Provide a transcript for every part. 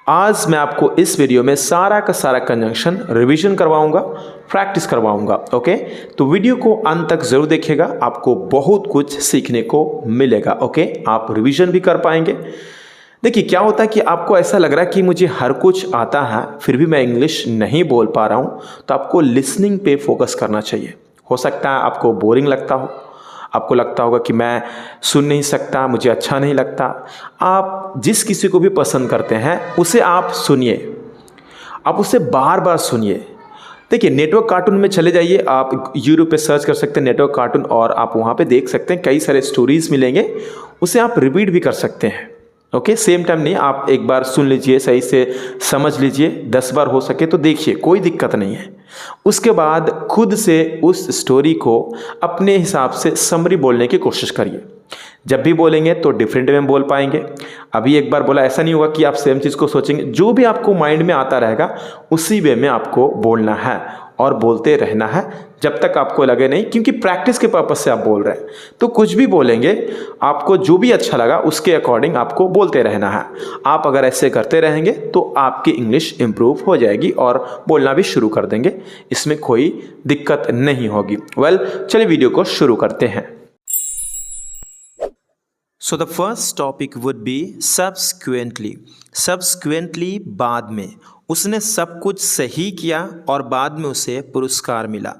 आज मैं आपको इस वीडियो में सारा का सारा कंजंक्शन रिवीजन करवाऊंगा, प्रैक्टिस करवाऊंगा। ओके, तो वीडियो को अंत तक जरूर देखिएगा, आपको बहुत कुछ सीखने को मिलेगा। ओके, आप रिवीजन भी कर पाएंगे। देखिए क्या होता है कि आपको ऐसा लग रहा है कि मुझे हर कुछ आता है फिर भी मैं इंग्लिश नहीं बोल पा रहा हूँ, तो आपको लिसनिंग पे फोकस करना चाहिए। हो सकता है आपको बोरिंग लगता हो, आपको लगता होगा कि मैं सुन नहीं सकता, मुझे अच्छा नहीं लगता। आप जिस किसी को भी पसंद करते हैं उसे आप सुनिए, आप उसे बार बार सुनिए। देखिए नेटवर्क कार्टून में चले जाइए, आप यूट्यूब पे सर्च कर सकते हैं नेटवर्क कार्टून, और आप वहाँ पे देख सकते हैं कई सारे स्टोरीज मिलेंगे, उसे आप रिपीट भी कर सकते हैं। ओके, सेम टाइम नहीं, आप एक बार सुन लीजिए, सही से समझ लीजिए, 10 बार हो सके तो देखिए, कोई दिक्कत नहीं है। उसके बाद खुद से उस स्टोरी को अपने हिसाब से समरी बोलने की कोशिश करिए। जब भी बोलेंगे तो डिफरेंट वे में बोल पाएंगे। अभी एक बार बोला, ऐसा नहीं होगा कि आप सेम चीज़ को सोचेंगे, जो भी आपको माइंड में आता रहेगा उसी वे में आपको बोलना है और बोलते रहना है जब तक आपको लगे नहीं, क्योंकि प्रैक्टिस के पर्पज से आप बोल रहे हैं। तो कुछ भी बोलेंगे, आपको जो भी अच्छा लगा उसके अकॉर्डिंग आपको बोलते रहना है। आप अगर ऐसे करते रहेंगे तो आपकी इंग्लिश इंप्रूव हो जाएगी और बोलना भी शुरू कर देंगे, इसमें कोई दिक्कत नहीं होगी। वेल, चलिए वीडियो को शुरू करते हैं। So the first topic would be subsequently. Subsequently बाद में, उसने सब कुछ सही किया और बाद में उसे पुरस्कार मिला।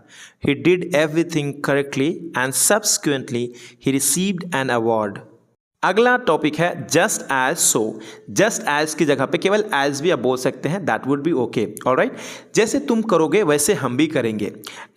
He did everything correctly and subsequently he received an award. अगला टॉपिक है जस्ट एज सो। जस्ट एज की जगह पे केवल एज भी आप बोल सकते हैं, that would be okay. Alright, जैसे तुम करोगे वैसे हम भी करेंगे।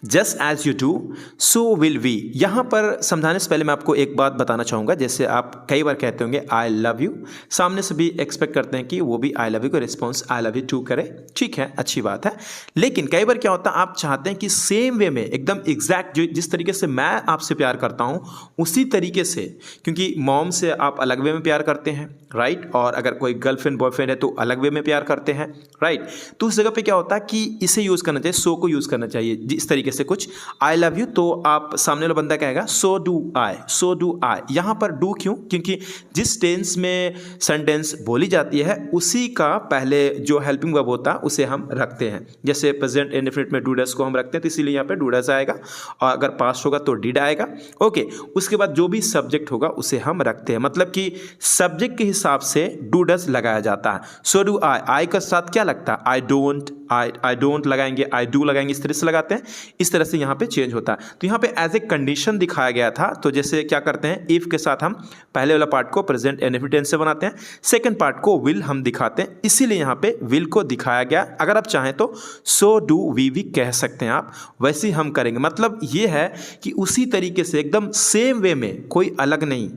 Just as you do so will we. यहाँ पर समझाने से पहले मैं आपको एक बात बताना चाहूँगा। जैसे आप कई बार कहते होंगे आई लव यू, सामने से भी एक्सपेक्ट करते हैं कि वो भी आई लव यू का response I love you too करे। ठीक है, अच्छी बात है, लेकिन कई बार क्या होता है, आप चाहते हैं कि सेम वे में एकदम एग्जैक्ट जिस तरीके से मैं आपसे प्यार करता हूँ उसी तरीके से, क्योंकि मॉम से आप अलग वे में प्यार करते हैं, राइट, और अगर कोई गर्लफ्रेंड बॉयफ्रेंड है तो अलग वे में प्यार करते हैं, राइट। तो उस जगह पे क्या होता है कि इसे यूज़ करना चाहिए, सो को यूज़ करना चाहिए। जिस तरीके से कुछ आई लव यू तो आप सामने वाला बंदा कहेगा so do I, so do I. यहाँ पर डू क्यों? क्योंकि जिस टेंस में सेंटेंस बोली जाती है उसी का पहले जो हेल्पिंग वर्ब होता है उसे हम रखते हैं। जैसे प्रेजेंट इंडेफिनिट में डू डज को हम रखते हैं, तो इसीलिए यहाँ पे डू डज आएगा, और अगर पास्ट होगा तो डिड आएगा। ओके, उसके बाद जो भी सब्जेक्ट होगा उसे हम रखते हैं, मतलब कि सब्जेक्ट के हिसाब से डू डज लगाया जाता है। सो डू आई, आई के साथ क्या लगता है, आई डोंट, आई डोंट लगाएंगे, आई डू लगाएंगे, इस तरह से लगाते हैं। इस तरह से यहाँ पे चेंज होता है। तो यहाँ पे एज ए कंडीशन दिखाया गया था। तो जैसे क्या करते हैं, इफ के साथ हम पहले वाला पार्ट को प्रेजेंट इंडेफिनिट टेंस से बनाते हैं, सेकंड पार्ट को विल हम दिखाते हैं, इसीलिए यहाँ पे विल को दिखाया गया। अगर आप चाहें तो सो डू वी भी कह सकते हैं आप, वैसे ही हम करेंगे। मतलब ये है कि उसी तरीके से एकदम सेम वे में, कोई अलग नहीं,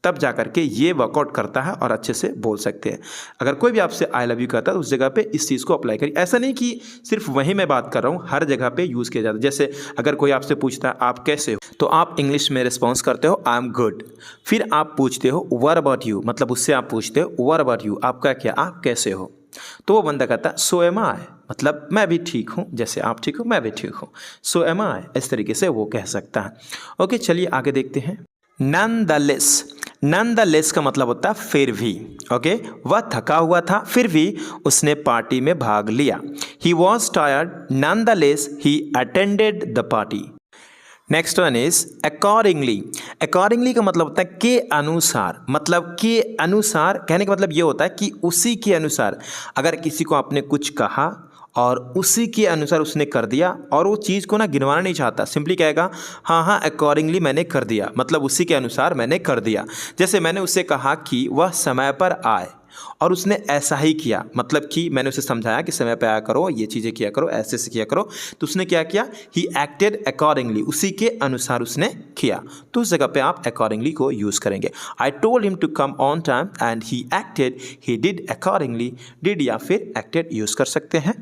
तब जाकर के ये वर्कआउट करता है और अच्छे से बोल सकते हैं। अगर कोई भी आपसे आई लव यू कहता है तो उस जगह पे इस चीज़ को अप्लाई करिए। ऐसा नहीं कि सिर्फ वहीं मैं बात कर रहा हूँ, हर जगह पे यूज़ किया जाता है। जैसे अगर कोई आपसे पूछता है आप कैसे हो, तो आप इंग्लिश में रिस्पॉन्स करते हो आई एम गुड। फिर आप पूछते हो व्हाट अबाउट यू, मतलब उससे आप पूछते हो व्हाट अबाउट यू, आपका क्या, आप कैसे हो। तो वो बंदा कहता है सो एम आई, मतलब मैं भी ठीक हूँ, जैसे आप ठीक हो मैं भी ठीक हूँ, सो एम आई। इस तरीके से वो कह सकता है। ओके, चलिए आगे देखते हैं। नॉनदलेस। नॉनदलेस का मतलब होता है फिर भी। ओके, वह थका हुआ था फिर भी उसने पार्टी में भाग लिया। He was tired nonetheless he attended the party. Next one is accordingly. Accordingly का मतलब होता है के अनुसार, मतलब के अनुसार कहने का मतलब ये होता है कि उसी के अनुसार। अगर किसी को आपने कुछ कहा और उसी के अनुसार उसने कर दिया, और वो चीज़ को ना गिनवाना नहीं चाहता, सिंपली कहेगा हाँ हाँ अकॉर्डिंगली मैंने कर दिया, मतलब उसी के अनुसार मैंने कर दिया। जैसे मैंने उससे कहा कि वह समय पर आए और उसने ऐसा ही किया, मतलब कि मैंने उसे समझाया कि समय पर आया करो, ये चीज़ें किया करो, ऐसे से किया करो, तो उसने क्या किया, ही एक्टेड अकॉर्डिंगली, उसी के अनुसार उसने किया। तो उस जगह पे आप अकॉर्डिंगली को यूज़ करेंगे। I told him to come on time and he acted, he did accordingly, did या फिर एक्टेड यूज़ कर सकते हैं।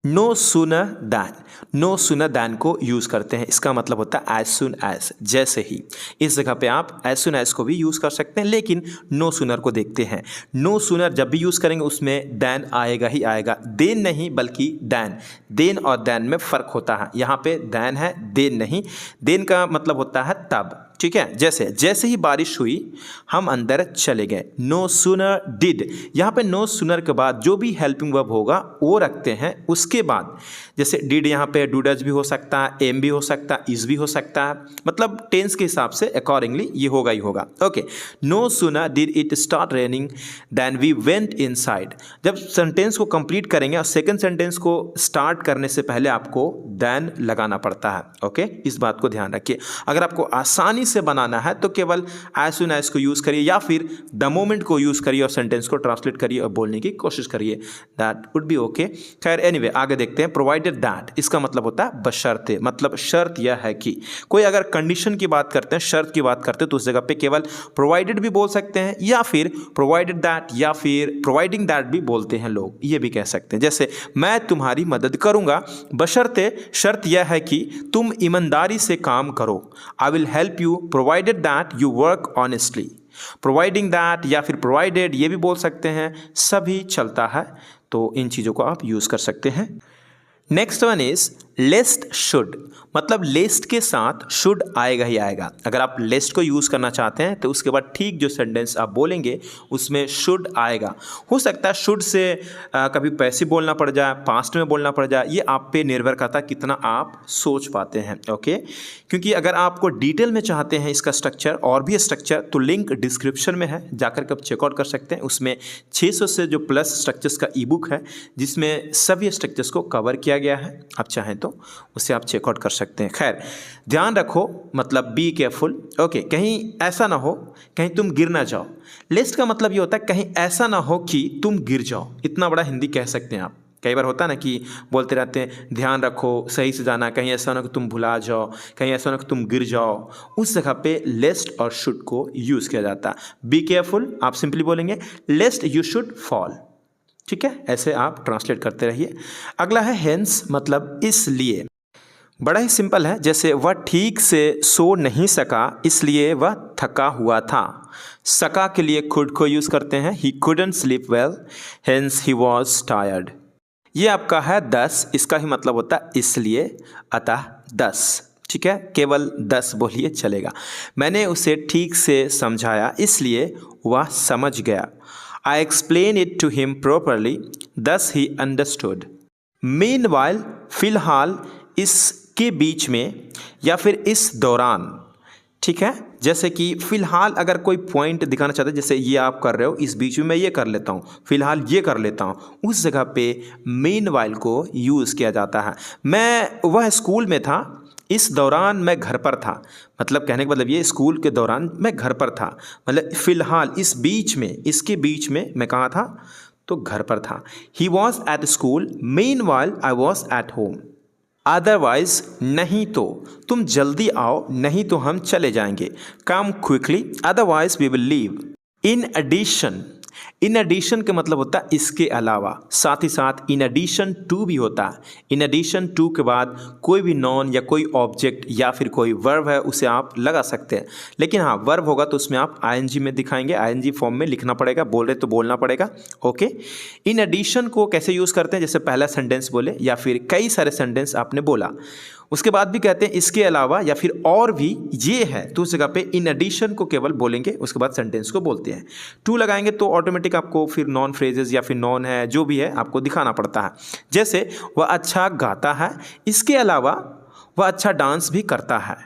No sooner than. No sooner than को यूज़ करते हैं, इसका मतलब होता है एज सुन एज, जैसे ही। इस जगह पे आप एज सुन एज को भी यूज़ कर सकते हैं, लेकिन नो सूनर को देखते हैं। नो सूनर जब भी यूज़ करेंगे उसमें दैन आएगा ही आएगा, देन नहीं बल्कि दैन। देन और दैन में फ़र्क होता है, यहाँ पे दैन है देन नहीं। देन का मतलब होता है तब, ठीक है, जैसे ही बारिश हुई हम अंदर चले गए। नो सूनर डिड, यहाँ पे नो सूनर के बाद जो भी हेल्पिंग वर्ब होगा वो रखते हैं उसके बाद। जैसे डिड यहाँ पे डू डज भी हो सकता है, एम भी हो सकता है, इज भी हो सकता है, मतलब टेंस के हिसाब से अकॉर्डिंगली ये होगा ही होगा। Okay, no sooner did it start raining then we went inside. जब सेंटेंस को कंप्लीट करेंगे और सेकंड सेंटेंस को स्टार्ट करने से पहले आपको देन लगाना पड़ता है। ओके, इस बात को ध्यान रखिए। अगर आपको आसानी से बनाना है तो केवल एज सून एज को यूज़ करिए या फिर द मोमेंट को यूज़ करिए और सेंटेंस को ट्रांसलेट करिए और बोलने की कोशिश करिए, दैट वुड बी ओके। खैर एनीवे आगे देखते हैं। प्रोवाइडेड दैट, इसका मतलब होता है बशर्ते, मतलब शर्त यह है कि कोई अगर कंडीशन की बात करते हैं, शर्त की बात करते हैं तो उस जगह पे केवल प्रोवाइडेड भी बोल सकते हैं या फिर प्रोवाइडेड दैट या फिर प्रोवाइडिंग दैट भी बोलते हैं लोग, ये भी कह सकते हैं। जैसे मैं तुम्हारी मदद करूंगा बशर्ते शर्त यह है कि तुम ईमानदारी से काम करो। आई will help you provided that you work honestly. Providing that या फिर प्रोवाइडेड ये भी बोल सकते हैं, सभी चलता है, तो इन चीज़ों को आप यूज़ कर सकते हैं। नेक्स्ट वन इज लेस्ट शुड, मतलब लेस्ट के साथ शुड आएगा ही आएगा। अगर आप लेस्ट को यूज़ करना चाहते हैं तो उसके बाद ठीक जो सेंटेंस आप बोलेंगे उसमें शुड आएगा। हो सकता है शुड से कभी पैसिव बोलना पड़ जाए, पास्ट में बोलना पड़ जाए, ये आप पे निर्भर करता है कितना आप सोच पाते हैं। ओके, क्योंकि अगर आपको डिटेल में चाहते हैं इसका स्ट्रक्चर और भी स्ट्रक्चर तो लिंक डिस्क्रिप्शन में है, जाकर के आप चेकआउट कर सकते हैं। उसमें 600 से जो प्लस स्ट्रक्चर्स का ई बुक है जिसमें सभी स्ट्रक्चर्स को कवर किया गया है, आप चाहें तो उसे आप चेकआउट कर सकते हैं। खैर ध्यान रखो, मतलब बी केयरफुल। ओके, कहीं ऐसा ना हो कहीं तुम गिर ना जाओ। लिस्ट का मतलब ये होता है कहीं ऐसा ना हो कि तुम गिर जाओ, इतना बड़ा हिंदी कह सकते हैं आप। कई बार होता है ना कि बोलते रहते हैं ध्यान रखो, सही से जाना, कहीं ऐसा ना कि तुम भुला जाओ, कहीं ऐसा ना कि तुम गिर जाओ, उस जगह पे लेस्ट और शुड को यूज़ किया जाता है। बी केयरफुल आप सिंपली बोलेंगे लेस्ट यू शुड फॉल, ठीक है, ऐसे आप ट्रांसलेट करते रहिए। अगला है हेंस, मतलब इसलिए। बड़ा ही सिंपल है, जैसे वह ठीक से सो नहीं सका इसलिए वह थका हुआ था। सका के लिए खुद को यूज़ करते हैं, ही couldn't sleep well hence he was tired। ये आपका है 10, इसका ही मतलब होता है इसलिए, अतः 10, ठीक है, केवल 10 बोलिए चलेगा। मैंने उसे ठीक से समझाया इसलिए वह समझ गया। I explained it to him properly, thus he understood। Meanwhile, फिलहाल, इसके बीच में या फिर इस दौरान, ठीक है, जैसे कि फिलहाल अगर कोई पॉइंट दिखाना चाहते हैं, जैसे ये आप कर रहे हो, इस बीच में मैं ये कर लेता हूँ, फिलहाल ये कर लेता हूँ, उस जगह पे meanwhile को यूज़ किया जाता है। वह स्कूल में था, इस दौरान मैं घर पर था, मतलब कहने का मतलब ये स्कूल के दौरान मैं घर पर था, मतलब फिलहाल इस बीच में, इसके बीच में मैं कहाँ था, तो घर पर था। He was at school meanwhile I was at home. Otherwise, नहीं तो, तुम जल्दी आओ नहीं तो हम चले जाएंगे। Come quickly otherwise we will leave. In addition, in addition का मतलब होता है इसके अलावा, साथ ही साथ इन एडिशन टू भी होता है। इन एडिशन टू के बाद कोई भी नॉन या कोई ऑब्जेक्ट या फिर कोई वर्ब है उसे आप लगा सकते हैं, लेकिन हाँ वर्ब होगा तो उसमें आप आईएनजी में दिखाएंगे, आईएनजी फॉर्म में लिखना पड़ेगा, बोल रहे तो बोलना पड़ेगा। ओके, इन एडिशन को कैसे यूज़ करते हैं, जैसे पहला सेंटेंस बोले या फिर कई सारे सेंटेंस आपने बोला, उसके बाद भी कहते हैं इसके अलावा या फिर और भी ये है, तो उस जगह पे इन एडिशन को केवल बोलेंगे, उसके बाद सेंटेंस को बोलते हैं। टू लगाएंगे तो ऑटोमेटिक आपको फिर नॉन फ्रेजेस या फिर नॉन है जो भी है आपको दिखाना पड़ता है। जैसे वह अच्छा गाता है, इसके अलावा वह अच्छा डांस भी करता है,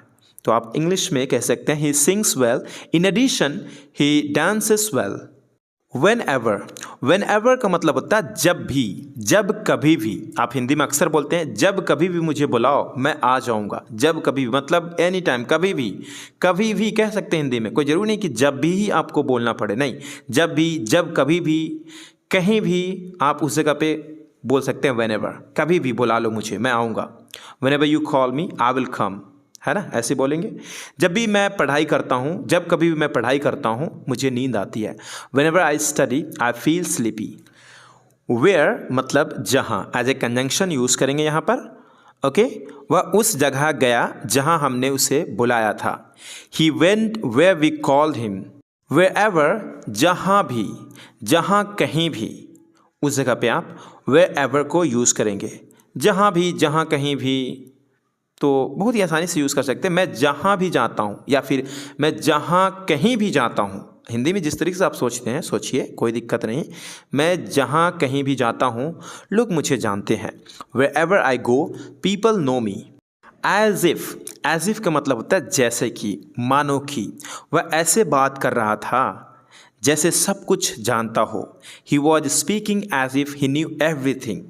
तो आप इंग्लिश में कह सकते हैं he sings well, in addition he dances well. Whenever, whenever का मतलब होता है जब भी, जब कभी भी। आप हिंदी में अक्सर बोलते हैं जब कभी भी मुझे बुलाओ मैं आ जाऊंगा, जब कभी भी मतलब एनी टाइम, कभी भी कह सकते हैं हिंदी में, कोई ज़रूरी नहीं कि जब भी ही आपको बोलना पड़े, नहीं, जब भी, जब कभी भी, कहीं भी आप उस जगह पे बोल सकते हैं whenever, कभी भी बुला लो मुझे मैं आऊँगा। Whenever you call me I will come, है ना, ऐसे बोलेंगे। जब भी मैं पढ़ाई करता हूँ, जब कभी भी मैं पढ़ाई करता हूँ मुझे नींद आती है। Whenever I study I feel sleepy। Where मतलब जहाँ, एज ए कंजंक्शन यूज़ करेंगे यहाँ पर। ओके, वह उस जगह गया जहाँ हमने उसे बुलाया था। He went where we called him। Wherever जहाँ भी, जहाँ कहीं भी, उस जगह पे आप wherever को यूज़ करेंगे। जहाँ भी, जहाँ कहीं भी, तो बहुत ही आसानी से यूज़ कर सकते हैं। मैं जहाँ भी जाता हूँ या फिर मैं जहाँ कहीं भी जाता हूँ। हिंदी में जिस तरीके से आप सोचते हैं सोचिए, कोई दिक्कत नहीं। मैं जहाँ कहीं भी जाता हूँ लोग मुझे जानते हैं। Wherever I go, people know me. As if का मतलब होता है जैसे कि, मानो कि। वह ऐसे बात कर रहा था जैसे सब कुछ जानता हो। He was speaking as if he knew everything.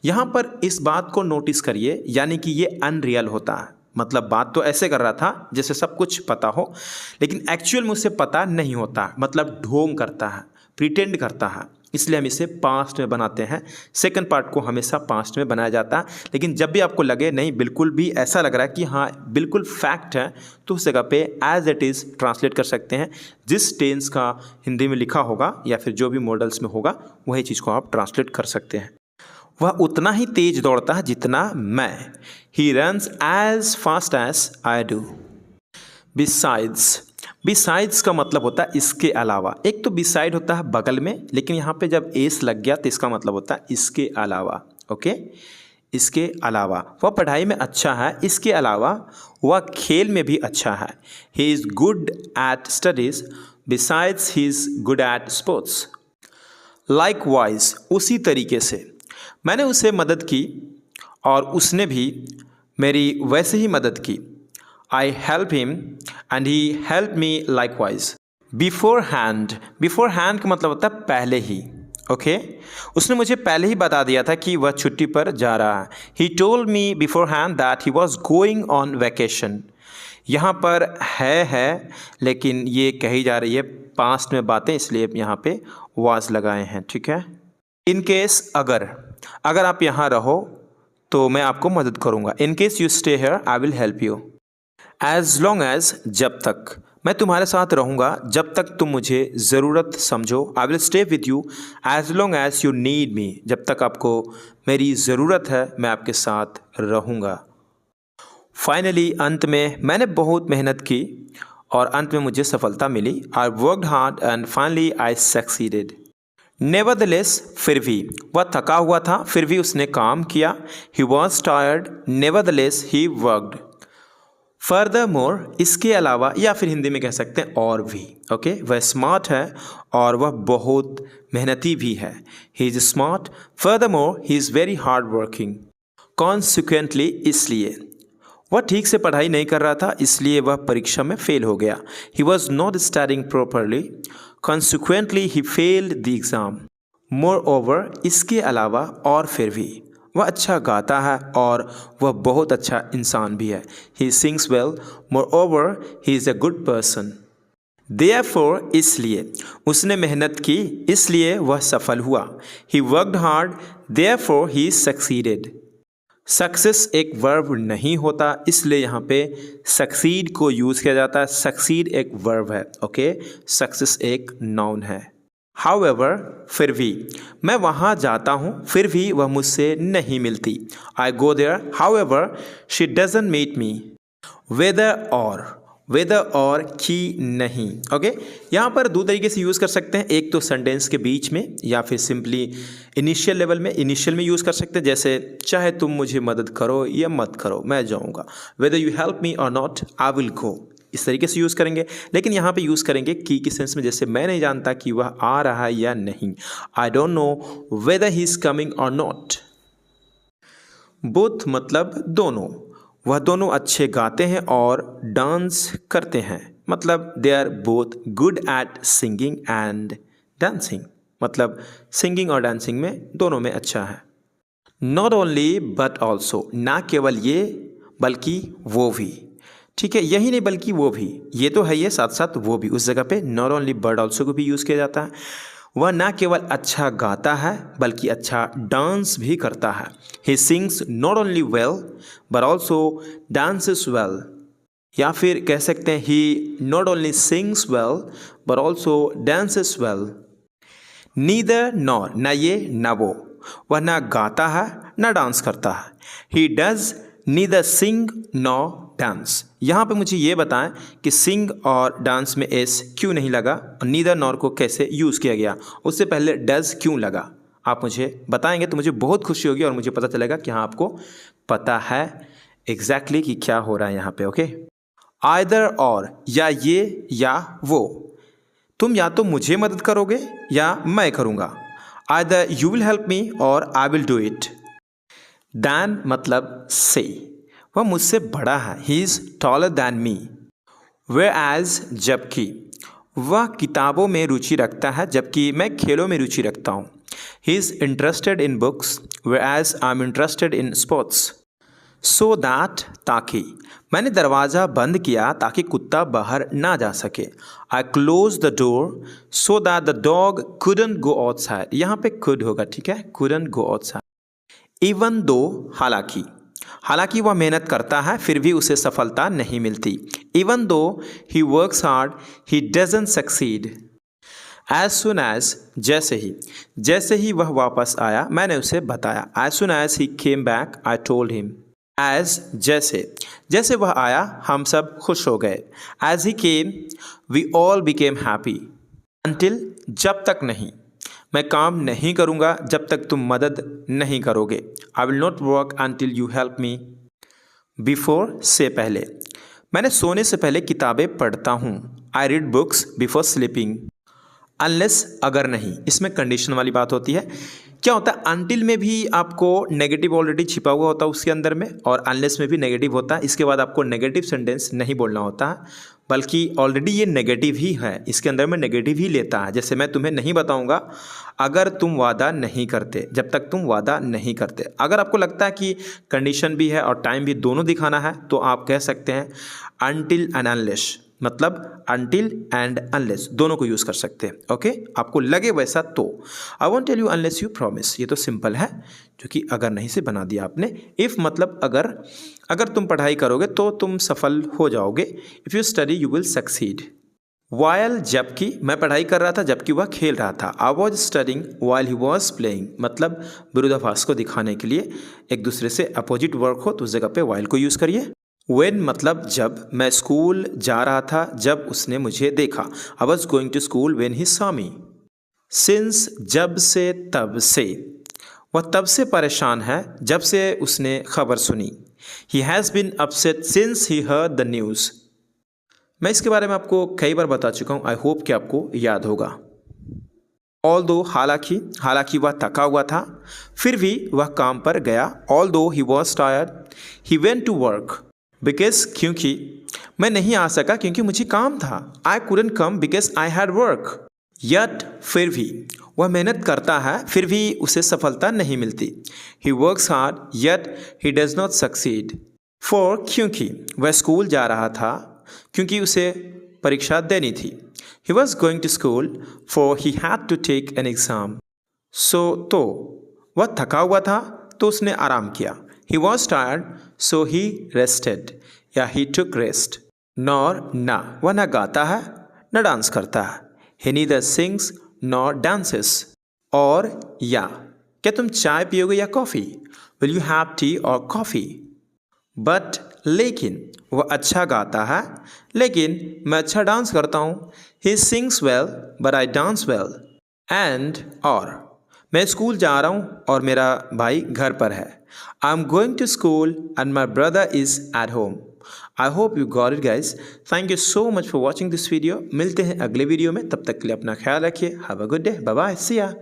यहाँ पर इस बात को नोटिस करिए, यानी कि ये अनरियल होता है। मतलब बात तो ऐसे कर रहा था जैसे सब कुछ पता हो, लेकिन एक्चुअल में उसे पता नहीं होता, मतलब ढोंग करता है, प्रिटेंड करता है। इसलिए हम इसे पास्ट में बनाते हैं। सेकंड पार्ट को हमेशा पास्ट में बनाया जाता है। लेकिन जब भी आपको लगे नहीं बिल्कुल भी ऐसा लग रहा है कि हाँ बिल्कुल फैक्ट है, तो उस जगह पे एज इट इज़ ट्रांसलेट कर सकते हैं। जिस टेंस का हिंदी में लिखा होगा या फिर जो भी मॉडल्स में होगा वही चीज़ को आप ट्रांसलेट कर सकते हैं। वह उतना ही तेज दौड़ता है जितना मैं। He runs as fast as I do. Besides का मतलब होता है इसके अलावा। एक तो बिसाइड होता है बगल में, लेकिन यहाँ पे जब एस लग गया तो इसका मतलब होता है इसके अलावा। ओके, इसके अलावा वह पढ़ाई में अच्छा है, इसके अलावा वह खेल में भी अच्छा है। He is good at studies besides he is good at sports. Likewise, उसी तरीके से मैंने उसे मदद की और उसने भी मेरी वैसे ही मदद की। I help him and he helped me likewise. Beforehand का मतलब होता है पहले ही। ओके, उसने मुझे पहले ही बता दिया था कि वह छुट्टी पर जा रहा है। He told me beforehand that he was going on vacation. यहाँ पर है लेकिन ये कही जा रही है पास्ट में बातें, इसलिए यहाँ पे was लगाए हैं। ठीक है। इन केस अगर आप यहाँ रहो तो मैं आपको मदद करूँगा। In case you stay here I will help you. As long as, जब तक मैं तुम्हारे साथ रहूँगा, जब तक तुम मुझे ज़रूरत समझो। I will stay with you as long as you need me. जब तक आपको मेरी ज़रूरत है मैं आपके साथ रहूँगा। फाइनली, अंत में मैंने बहुत मेहनत की और अंत में मुझे सफलता मिली। I worked hard and finally I succeeded. Nevertheless, फिर भी वह थका हुआ था, फिर भी उसने काम किया। He was tired, nevertheless he worked. Furthermore, इसके अलावा, या फिर हिंदी में कह सकते हैं और भी। ओके, वह स्मार्ट है और वह बहुत मेहनती भी है। He is smart. Furthermore he is very hard working. Consequently, इसलिए वह ठीक से पढ़ाई नहीं कर रहा था, इसलिए वह परीक्षा में फेल हो गया। He was not studying properly, consequently he failed the exam. More over, इसके अलावा और फिर भी वह अच्छा गाता है और वह बहुत अच्छा इंसान भी है। He sings well, more over he is a good person. Therefore, इसलिए उसने मेहनत की, इसलिए वह सफल हुआ। He worked hard, therefore he succeeded. Success एक वर्ब नहीं होता, इसलिए यहाँ पे सक्सीड को यूज़ किया जाता है। सक्सीड एक वर्ब है। ओके, सक्सेस एक नाउन है। However, फिर भी मैं वहाँ जाता हूँ, फिर भी वह मुझसे नहीं मिलती। I go there, however, she doesn't meet me. Whether और कि नहीं। ओके, यहाँ पर दो तरीके से यूज़ कर सकते हैं। एक तो सेंटेंस के बीच में या फिर सिंपली इनिशियल लेवल में, इनिशियल में यूज़ कर सकते हैं। जैसे चाहे तुम मुझे मदद करो या मत करो मैं जाऊँगा। Whether you help me or not, I will go. इस तरीके से यूज़ करेंगे। लेकिन यहाँ पे यूज़ करेंगे की सेंस में, जैसे मैं नहीं जानता कि वह आ रहा है या नहीं। I don't know whether he is coming और नॉट। बोथ मतलब दोनों, वह दोनों अच्छे गाते हैं और डांस करते हैं। मतलब they are both good at singing and dancing. मतलब सिंगिंग और डांसिंग में दोनों में अच्छा है। नॉट ओनली बट ऑल्सो, ना केवल ये बल्कि वो भी। ठीक है, यही नहीं बल्कि वो भी, ये तो है, ये साथ साथ वो भी। उस जगह पे नॉट ओनली बट ऑल्सो को भी यूज़ किया जाता है। वह ना केवल अच्छा गाता है बल्कि अच्छा डांस भी करता है। He sings not only well but also dances well. या फिर कह सकते हैं he not only sings well but also dances well. Neither, nor, ना ये ना वो, वह ना गाता है ना डांस करता है। He does neither sing nor dance. यहाँ पे मुझे ये बताएं कि सिंग और डांस में एस क्यों नहीं लगा और नीदर नॉर को कैसे यूज़ किया गया, उससे पहले डज क्यों लगा, आप मुझे बताएंगे तो मुझे बहुत खुशी होगी और मुझे पता चलेगा कि हाँ आपको पता है एग्जैक्टली कि क्या हो रहा है यहाँ पे, ओके। आइदर और, या ये या वो, तुम या तो मुझे मदद करोगे या मैं करूँगा। Either you will help me or I will do it. Than मतलब से, वह मुझसे बड़ा है, he is taller than me. Whereas जबकि, वह किताबों में रुचि रखता है जबकि मैं खेलों में रुचि रखता हूँ। He is interested in books whereas I am interested in sports. So that ताकि, मैंने दरवाज़ा बंद किया ताकि कुत्ता बाहर ना जा सके। आई close the door so that the dog couldn't go outside. यहाँ पे could होगा, ठीक है, couldn't go outside. Even though, हालांकि, हालांकि वह मेहनत करता है फिर भी उसे सफलता नहीं मिलती। Even though he works hard he doesn't succeed. As soon as, जैसे ही वह वापस आया मैंने उसे बताया। As soon as he came back I told him. As जैसे वह आया हम सब खुश हो गए। As he came we all became happy. Until, जब तक नहीं, मैं काम नहीं करूँगा जब तक तुम मदद नहीं करोगे। I will not work until you help me. Before से पहले, मैंने सोने से पहले किताबें पढ़ता हूँ। I read books before sleeping. Unless, अगर नहीं, इसमें कंडीशन वाली बात होती है। क्या होता है, अनटिल में भी आपको नेगेटिव ऑलरेडी छिपा हुआ होता है उसके अंदर में, और अनलेस में भी नेगेटिव होता है। इसके बाद आपको नेगेटिव सेंटेंस नहीं बोलना होता है, बल्कि ऑलरेडी ये नेगेटिव ही है, इसके अंदर में नेगेटिव ही लेता है। जैसे मैं तुम्हें नहीं बताऊंगा अगर तुम वादा नहीं करते, जब तक तुम वादा नहीं करते। अगर आपको लगता है कि कंडीशन भी है और टाइम भी दोनों दिखाना है तो आप कह सकते हैं अनटिल एंड अनलेस, मतलब अनटिल एंड अनलेस दोनों को यूज़ कर सकते हैं, ओके। आपको लगे वैसा तो। I won't tell you unless you promise, ये तो सिंपल है, जो कि अगर नहीं से बना दिया आपने। इफ़ मतलब अगर तुम पढ़ाई करोगे तो तुम सफल हो जाओगे। If you study you will succeed. While, जबकि, मैं पढ़ाई कर रहा था जबकि वह खेल रहा था। I was studying while he was playing, मतलब विरोधाभास को दिखाने के लिए एक दूसरे से अपोजिट वर्क हो तो उस जगह पे वाइल को यूज़ करिए। When मतलब जब, मैं स्कूल जा रहा था जब उसने मुझे देखा। I was going to school when he saw me. Since, जब से तब से, वह तब से परेशान है जब से उसने खबर सुनी। He has been upset since he heard the news. मैं इसके बारे में आपको कई बार बता चुका हूँ, आई होप कि आपको याद होगा। Although, हालांकि वह थका हुआ था फिर भी वह काम पर गया। Although he was tired, he went to work. Because, क्योंकि, मैं नहीं आ सका क्योंकि मुझे काम था। आई couldn't come because I had work. Yet, फिर भी, वह मेहनत करता है फिर भी उसे सफलता नहीं मिलती। He works hard yet he does not succeed. For, क्योंकि, वह स्कूल जा रहा था क्योंकि उसे परीक्षा देनी थी। He was going to school for he had to take an exam. So, तो, वह थका हुआ था तो उसने आराम किया। He was tired, so he rested, या he took rest. Nor, ना, वह ना गाता है न डांस करता है। He neither sings nor dances. और, या, क्या तुम चाय पियोगे या coffee? Will you have tea or coffee? But, लेकिन, वह अच्छा गाता है लेकिन मैं अच्छा डांस करता हूँ। He sings well, but I dance well. And, और, मैं स्कूल जा रहा हूँ और मेरा भाई घर पर है। I'm going to school and my brother is at home. I hope you got it guys. Thank you so much for watching this video. मिलते हैं अगले वीडियो में, तब तक के लिए अपना ख्याल रखिए। Have a good day. Bye bye. See ya.